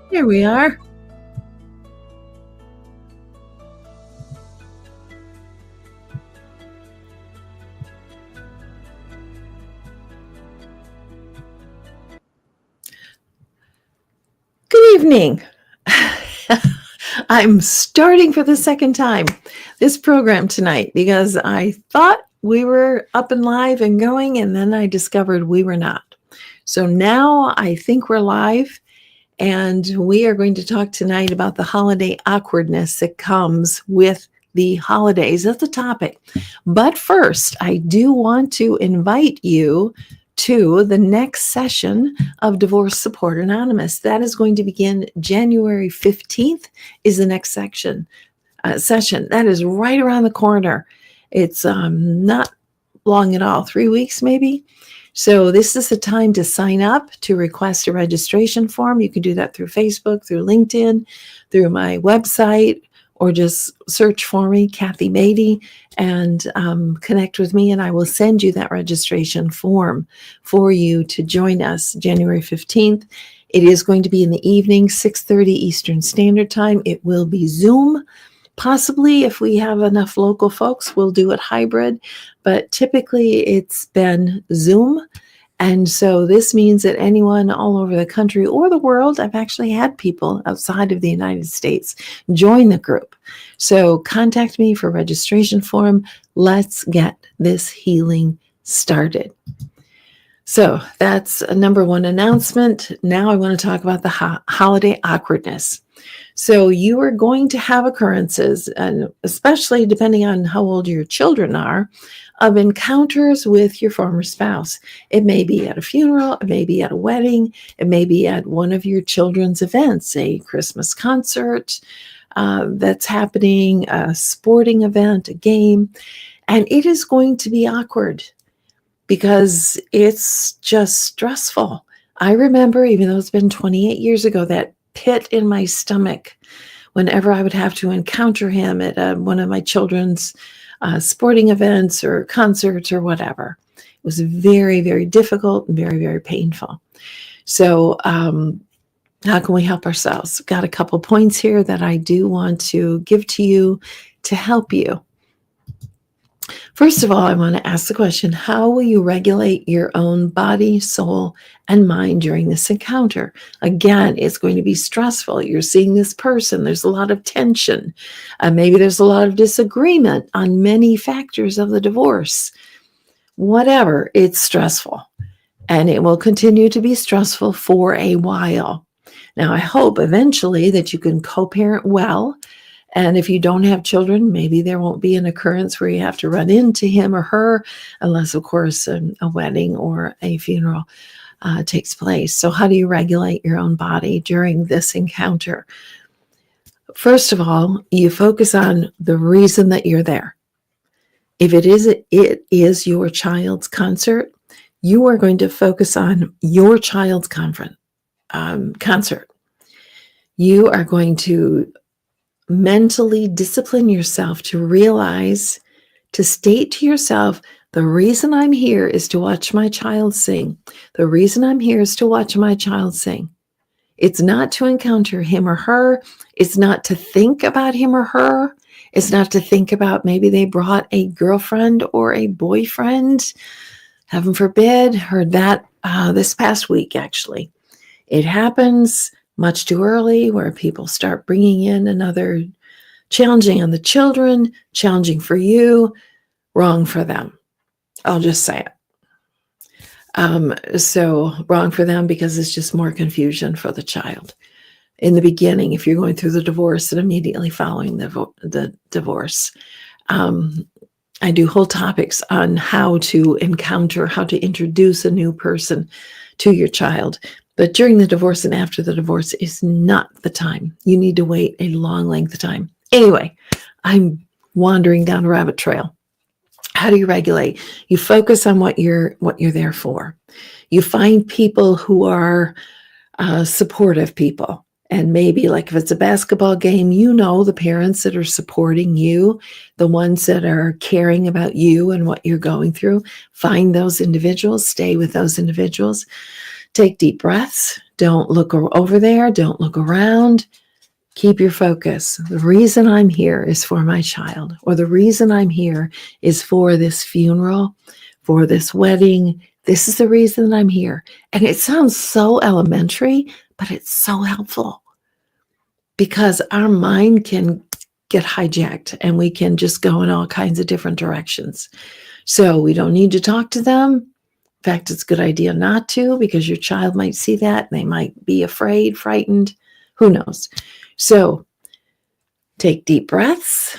Here we are. Good evening. I'm starting for the second time this program tonight because I thought we were up and live and going, and then I discovered we were not. So now I think we're live, and we are going to talk tonight about the holiday awkwardness that comes with the holidays. That's the topic. But first, I do want to invite you to the next session of Divorce Support Anonymous. That is going to begin January 15th is the next session. That is right around the corner. It's not long at all, 3 weeks maybe. So this is the time to sign up to request a registration form. You can do that through Facebook, through LinkedIn, through my website, or just search for me, Kathy Beatty, and connect with me, and I will send you that registration form for you to join us January 15th. It is going to be in the evening, 6:30 Eastern Standard Time. It will be Zoom. Possibly, if we have enough local folks, we'll do it hybrid, but typically it's been Zoom. And so this means that anyone all over the country or the world, I've actually had people outside of the United States join the group. So contact me for registration form. Let's get this healing started. So that's a number one announcement. Now I want to talk about the holiday awkwardness. So you are going to have occurrences, and especially depending on how old your children are, of encounters with your former spouse. It may be at a funeral, it may be at a wedding, it may be at one of your children's events, a Christmas concert that's happening, a sporting event, a game, and it is going to be awkward because it's just stressful. I remember, even though it's been 28 years ago, that pit in my stomach whenever I would have to encounter him at one of my children's sporting events or concerts or whatever. It was very, very difficult and very, very painful. So how can we help ourselves? Got a couple points here that I do want to give to you to help you. First of all, I want to ask the question, how will you regulate your own body, soul, and mind during this encounter? Again, it's going to be stressful. You're seeing this person. There's a lot of tension. Maybe there's a lot of disagreement on many factors of the divorce. Whatever, it's stressful. And it will continue to be stressful for a while. Now, I hope eventually that you can co-parent well. And if you don't have children, maybe there won't be an occurrence where you have to run into him or her, unless, of course, a wedding or a funeral takes place. So how do you regulate your own body during this encounter? First of all, you focus on the reason that you're there. If it is your child's concert, you are going to focus on your child's concert. You are going to mentally discipline yourself to realize, to state to yourself, the reason I'm here is to watch my child sing. The reason I'm here is to watch my child sing. It's not to encounter him or her. It's not to think about him or her. It's not to think about maybe they brought a girlfriend or a boyfriend. Heaven forbid, heard that this past week, actually. It happens much too early, where people start bringing in another, challenging on the children, challenging for you, wrong for them. I'll just say it. So wrong for them because it's just more confusion for the child. In the beginning, if you're going through the divorce and immediately following the divorce, I do whole topics on how to introduce a new person to your child. But during the divorce and after the divorce is not the time. You need to wait a long length of time. Anyway, I'm wandering down a rabbit trail. How do you regulate? You focus on what you're there for. You find people who are supportive people. And maybe, like, if it's a basketball game, the parents that are supporting you, the ones that are caring about you and what you're going through. Find those individuals, stay with those individuals. Take deep breaths, Don't look over there. Don't look around. Keep your focus. The reason I'm here is for my child, or the reason I'm here is for this funeral, for this wedding. This is the reason I'm here. And it sounds so elementary, but it's so helpful because our mind can get hijacked and we can just go in all kinds of different directions. So we don't need to talk to them. In fact, it's a good idea not to, because your child might see that and they might be afraid, frightened. Who knows? So take deep breaths.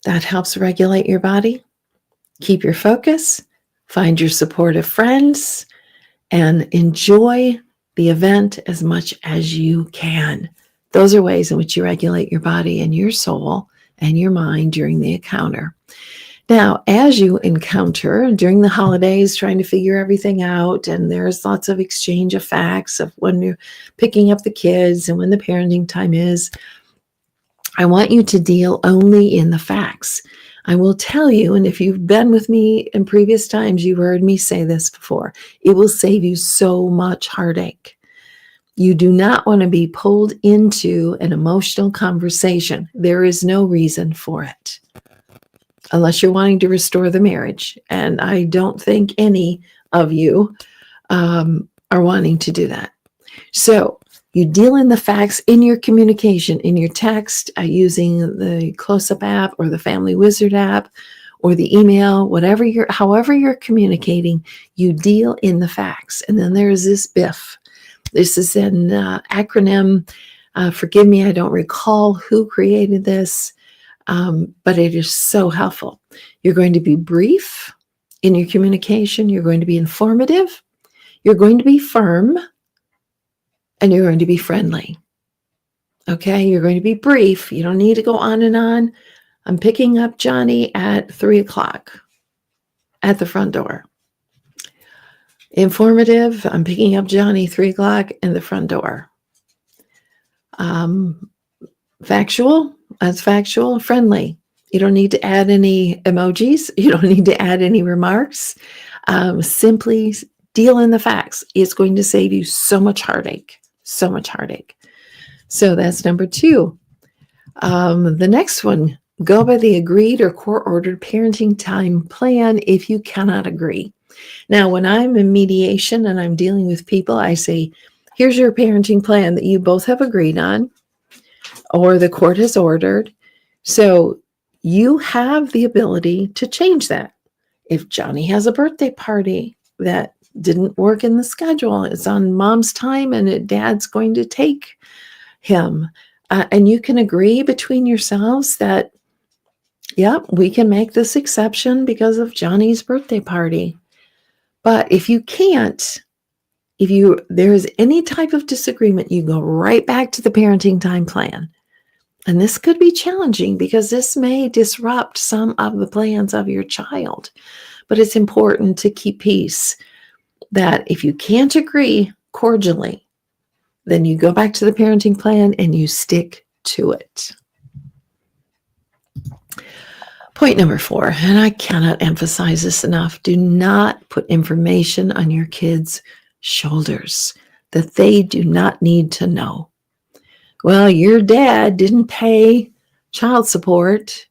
That helps regulate your body. Keep your focus. Find your supportive friends and enjoy the event as much as you can. Those are ways in which you regulate your body and your soul and your mind during the encounter. Now, as you encounter during the holidays, trying to figure everything out, and there's lots of exchange of facts of when you're picking up the kids and when the parenting time is, I want you to deal only in the facts. I will tell you, and if you've been with me in previous times, you've heard me say this before, it will save you so much heartache. You do not want to be pulled into an emotional conversation. There is no reason for it, unless you're wanting to restore the marriage. And I don't think any of you are wanting to do that. So you deal in the facts in your communication, in your text, using the Close-Up app or the Family Wizard app or the email, however you're communicating, you deal in the facts. And then there is this BIF. This is an acronym. Forgive me, I don't recall who created this. But it is so helpful. You're going to be brief in your communication. You're going to be informative. You're going to be firm. And you're going to be friendly. Okay? You're going to be brief. You don't need to go on and on. I'm picking up Johnny at 3:00 at the front door. Informative. I'm picking up Johnny 3:00 in the front door. Factual. That's factual. Friendly. You don't need to add any emojis. You don't need to add any remarks. Simply deal in the facts. It's going to save you so much heartache. So much heartache. So that's number 2. The next one, go by the agreed or court-ordered parenting time plan if you cannot agree. Now, when I'm in mediation and I'm dealing with people, I say, here's your parenting plan that you both have agreed on, or the court has ordered. So you have the ability to change that. If Johnny has a birthday party that didn't work in the schedule, it's on mom's time and dad's going to take him. And you can agree between yourselves that, yep, we can make this exception because of Johnny's birthday party. But if you can't, there is any type of disagreement, you go right back to the parenting time plan. And this could be challenging because this may disrupt some of the plans of your child. But it's important to keep peace, that if you can't agree cordially, then you go back to the parenting plan and you stick to it. Point number 4, and I cannot emphasize this enough, do not put information on your kids' shoulders that they do not need to know. Well, your dad didn't pay child support,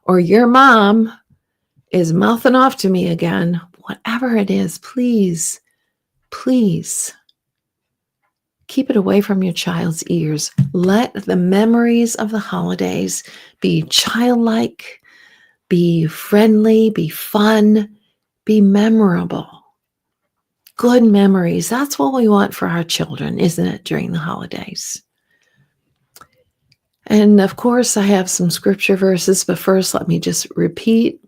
or your mom is mouthing off to me again. Whatever it is, please, please keep it away from your child's ears. Let the memories of the holidays be childlike, be friendly, be fun, be memorable. Good memories. That's what we want for our children, isn't it, during the holidays? And of course, I have some scripture verses, but first, let me just repeat.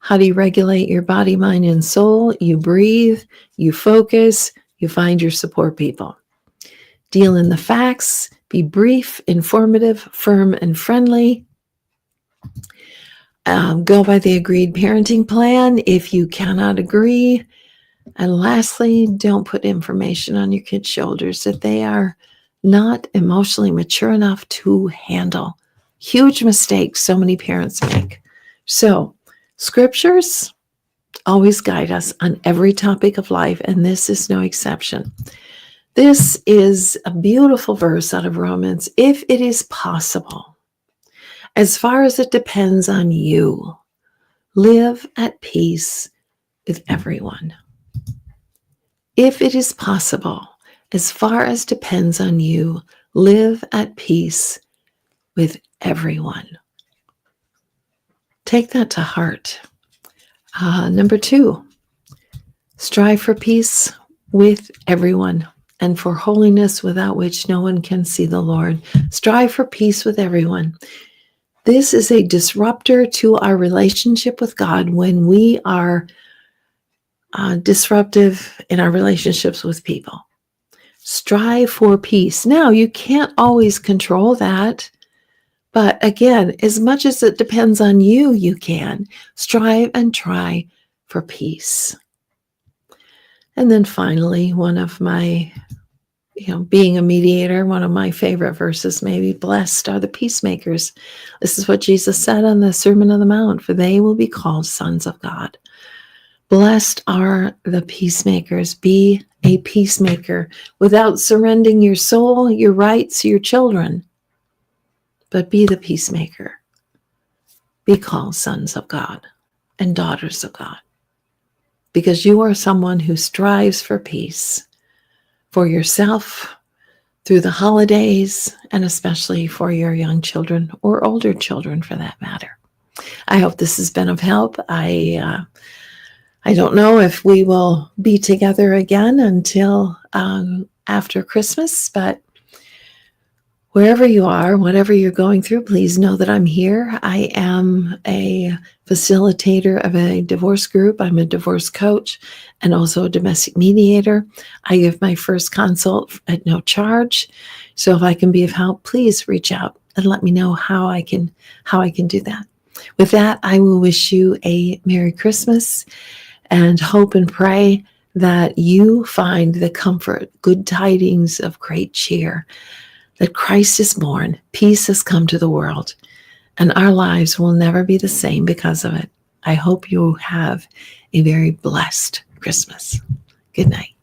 How do you regulate your body, mind, and soul? You breathe, you focus, you find your support people. Deal in the facts, be brief, informative, firm, and friendly. Go by the agreed parenting plan if you cannot agree. And lastly, don't put information on your kids' shoulders that they are not emotionally mature enough to handle. Huge mistakes so many parents make. So, scriptures always guide us on every topic of life, and this is no exception. This is a beautiful verse out of Romans. If it is possible, as far as it depends on you, live at peace with everyone. If it is possible, as far as depends on you, live at peace with everyone. Take that to heart. Number 2, strive for peace with everyone and for holiness without which no one can see the Lord. Strive for peace with everyone. This is a disruptor to our relationship with God when we are disruptive in our relationships with people. Strive for peace. Now, you can't always control that. But again, as much as it depends on you, you can strive and try for peace. And then finally, one of my, being a mediator, one of my favorite verses, maybe, blessed are the peacemakers. This is what Jesus said on the Sermon on the Mount, for they will be called sons of God. Blessed are the peacemakers. Be a peacemaker without surrendering your soul, your rights, your children. But be the peacemaker. Be called sons of God and daughters of God. Because you are someone who strives for peace for yourself through the holidays, and especially for your young children or older children for that matter. I hope this has been of help. I don't know if we will be together again until after Christmas, but wherever you are, whatever you're going through, please know that I'm here. I am a facilitator of a divorce group. I'm a divorce coach and also a domestic mediator. I give my first consult at no charge. So if I can be of help, please reach out and let me know how I can do that. With that, I will wish you a Merry Christmas and hope and pray that you find the comfort, good tidings of great cheer, that Christ is born, peace has come to the world, and our lives will never be the same because of it. I hope you have a very blessed Christmas. Good night.